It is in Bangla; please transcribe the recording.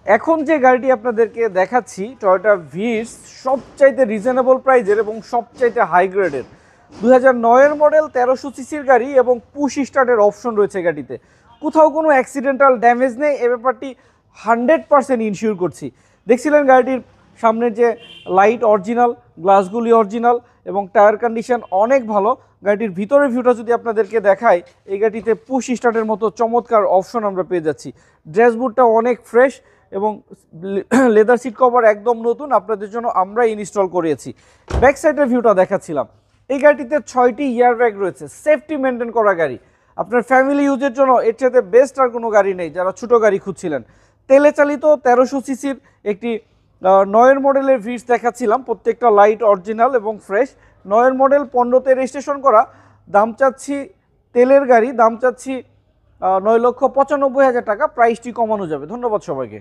এখন যে গাড়িটি আপনাদেরকে দেখাচ্ছি টয়োটা ভিটস, সবচাইতে রিজনেবল প্রাইজের এবং সবচাইতে হাই গ্রেডের 2009-এর মডেল, 1300 সিসির গাড়ি এবং পুশ স্টার্টের অপশন রয়েছে গাড়িতে। কোথাও কোনো অ্যাক্সিডেন্টাল ড্যামেজ নেই, এ ব্যাপারটি 100% ইনশিওর করছি। দেখছিলেন গাড়িটির সামনের যে লাইট অরিজিনাল, গ্লাসগুলি অরিজিনাল এবং টায়ার কন্ডিশন অনেক ভালো। গাড়িটির ভিতরের ভিউটা যদি আপনাদেরকে দেখাই, এই গাড়িটিতে পুশ স্টার্টের মতো চমৎকার অপশন আমরা পেয়ে যাচ্ছি। ড্যাশবোর্ডটা অনেক ফ্রেশ এবং লেদার সিট কভার একদম নতুন, আপনাদের জন্য আমরা ইনস্টল করিয়েছি। ব্যাক সাইডের ভিউটা দেখাচ্ছিলাম। এই গাড়িটিতে 6টি ইয়ার ব্যাগ রয়েছে, সেফটি মেনটেন করা গাড়ি। আপনার ফ্যামিলি ইউজের জন্য এর সাথে বেস্ট আর কোনো গাড়ি নেই যারা ছোটো গাড়ি খুঁজছিলেন। তেলে চালিত 1300 সিসির একটি 9-এর মডেলের ভিটস দেখাচ্ছিলাম, প্রত্যেকটা লাইট অরিজিনাল এবং ফ্রেশ। 9-এর মডেল, 15তে রেজিস্ট্রেশন করা। দাম চাচ্ছি, তেলের গাড়ি, দাম চাচ্ছি 9,95,000 টাকা। প্রাইসটি কমানো যাবে। ধন্যবাদ সবাইকে।